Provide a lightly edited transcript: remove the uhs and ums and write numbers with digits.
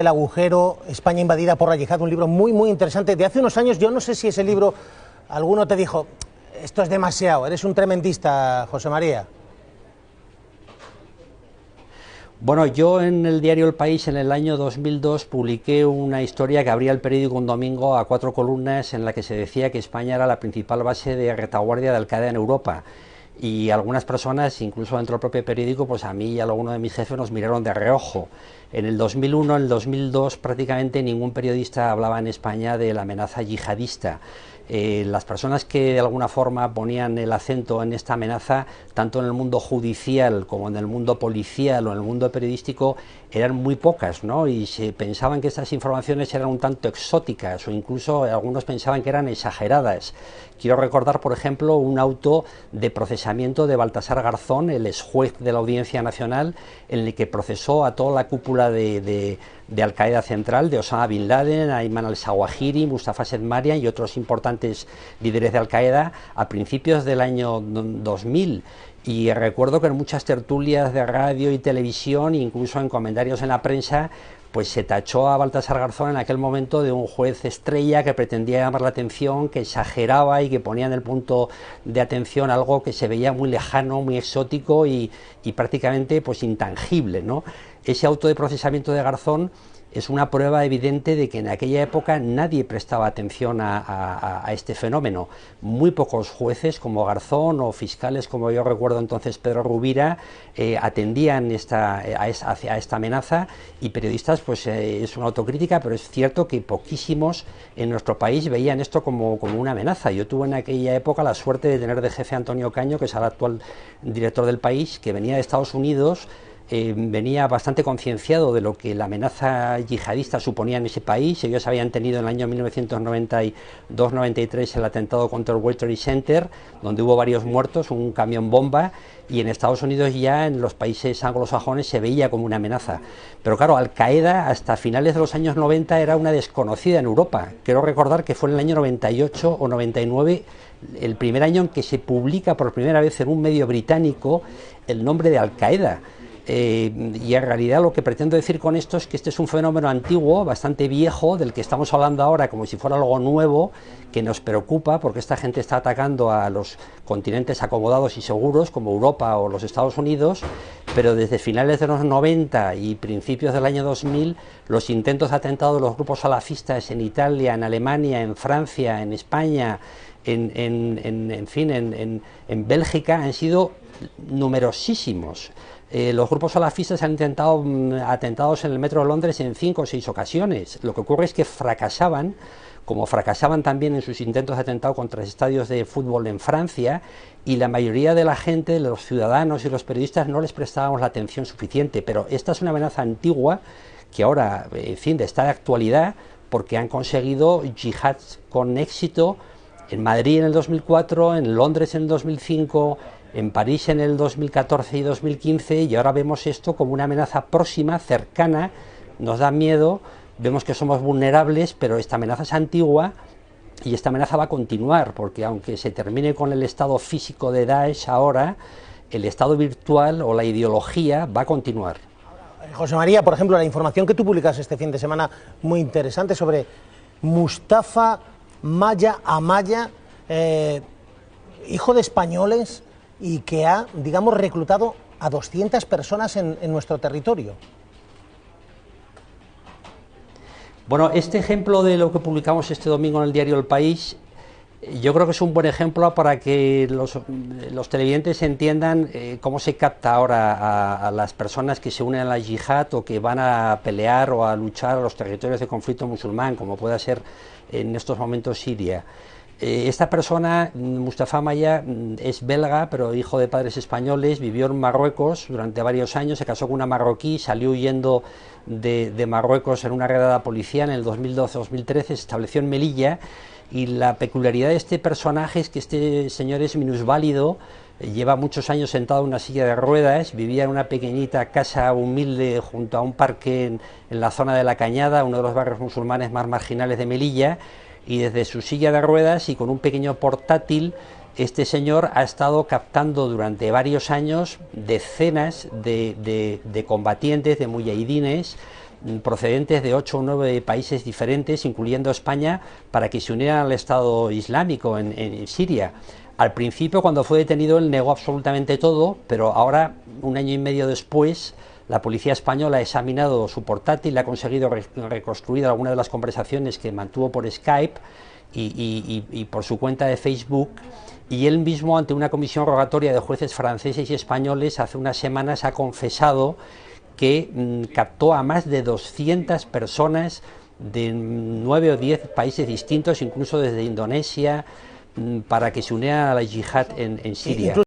El agujero, España invadida por la yihad, un libro muy interesante de hace unos años. Yo no sé si ese libro alguno te dijo, esto es demasiado, eres un tremendista, José María. Bueno, yo en el diario El País en el año 2002 publiqué una historia que abría el periódico un domingo a 4 columnas en la que se decía que España era la principal base de retaguardia de Al-Qaeda en Europa. Y algunas personas, incluso dentro del propio periódico, pues a mí y a alguno de mis jefes nos miraron de reojo. En el 2001, en el 2002, prácticamente ningún periodista hablaba en España de la amenaza yihadista. Las personas que de alguna forma ponían el acento en esta amenaza, tanto en el mundo judicial como en el mundo policial o en el mundo periodístico, eran muy pocas, ¿no? Y se pensaban que estas informaciones eran un tanto exóticas o incluso algunos pensaban que eran exageradas. Quiero recordar, por ejemplo, un auto de procesamiento de Baltasar Garzón, el exjuez de la Audiencia Nacional, en el que procesó a toda la cúpula de Al-Qaeda Central, de Osama Bin Laden, Ayman al-Zawahiri, Mustafa Sedmarian y otros importantes líderes de Al-Qaeda a principios del año 2000. Y recuerdo que en muchas tertulias de radio y televisión, incluso en comentarios en la prensa, pues se tachó a Baltasar Garzón en aquel momento de un juez estrella que pretendía llamar la atención, que exageraba y que ponía en el punto de atención algo que se veía muy lejano, muy exótico y prácticamente pues intangible, ¿no? Ese auto de procesamiento de Garzón es una prueba evidente de que en aquella época nadie prestaba atención a este fenómeno. Muy pocos jueces como Garzón o fiscales como yo recuerdo entonces Pedro Rubira atendían a esta amenaza, y periodistas, pues es una autocrítica, pero es cierto que poquísimos en nuestro país veían esto como una amenaza. Yo tuve en aquella época la suerte de tener de jefe a Antonio Caño, que es el actual director del País, que venía de Estados Unidos. Venía bastante concienciado de lo que la amenaza yihadista suponía en ese país. Ellos habían tenido en el año 1992-93 el atentado contra el World Trade Center, donde hubo varios muertos, un camión bomba, y en Estados Unidos ya en los países anglosajones se veía como una amenaza. Pero claro, Al-Qaeda hasta finales de los años 90 era una desconocida en Europa. Quiero recordar que fue en el año 98 o 99 el primer año en que se publica por primera vez en un medio británico el nombre de Al-Qaeda. Y en realidad lo que pretendo decir con esto es que este es un fenómeno antiguo, bastante viejo, del que estamos hablando ahora como si fuera algo nuevo, que nos preocupa porque esta gente está atacando a los continentes acomodados y seguros como Europa o los Estados Unidos, pero desde finales de los 90 y principios del año 2000 los intentos de atentado de los grupos salafistas en Italia, en Alemania, en Francia, en España, en Bélgica han sido numerosísimos. Los grupos salafistas han intentado atentados en el metro de Londres en 5 o 6 ocasiones. Lo que ocurre es que fracasaban, como fracasaban también en sus intentos de atentado contra estadios de fútbol en Francia, y la mayoría de la gente, los ciudadanos y los periodistas, no les prestábamos la atención suficiente. Pero esta es una amenaza antigua que ahora, está de actualidad, porque han conseguido yihad con éxito en Madrid en el 2004, en Londres en el 2005, en París en el 2014 y 2015, y ahora vemos esto como una amenaza próxima, cercana. Nos da miedo, vemos que somos vulnerables, pero esta amenaza es antigua y esta amenaza va a continuar, porque aunque se termine con el estado físico de Daesh ahora, el estado virtual o la ideología va a continuar. José María, por ejemplo, la información que tú publicas este fin de semana, muy interesante, sobre Mustafa Amaya, hijo de españoles, y que ha, digamos, reclutado a 200 personas en nuestro territorio. Bueno, este ejemplo de lo que publicamos este domingo en el diario El País, yo creo que es un buen ejemplo para que los televidentes entiendan cómo se capta ahora a las personas que se unen a la yihad o que van a pelear o a luchar a los territorios de conflicto musulmán, como pueda ser en estos momentos Siria. Esta persona, Mustafa Amaya, es belga, pero hijo de padres españoles, vivió en Marruecos durante varios años, se casó con una marroquí, salió huyendo de Marruecos en una redada policial en el 2012-2013, se estableció en Melilla, y la peculiaridad de este personaje es que este señor es minusválido, lleva muchos años sentado en una silla de ruedas, vivía en una pequeñita casa humilde junto a un parque en la zona de La Cañada, uno de los barrios musulmanes más marginales de Melilla, y desde su silla de ruedas y con un pequeño portátil, este señor ha estado captando durante varios años decenas de combatientes, de muyahidines, procedentes de 8 o 9 países diferentes, incluyendo España, para que se unieran al Estado Islámico en Siria. Al principio, cuando fue detenido, él negó absolutamente todo, pero ahora, un año y medio después, la policía española ha examinado su portátil, ha conseguido reconstruir algunas de las conversaciones que mantuvo por Skype y por su cuenta de Facebook, y él mismo, ante una comisión rogatoria de jueces franceses y españoles, hace unas semanas ha confesado que captó a más de 200 personas de 9 o 10 países distintos, incluso desde Indonesia, para que se unieran a la yihad en Siria.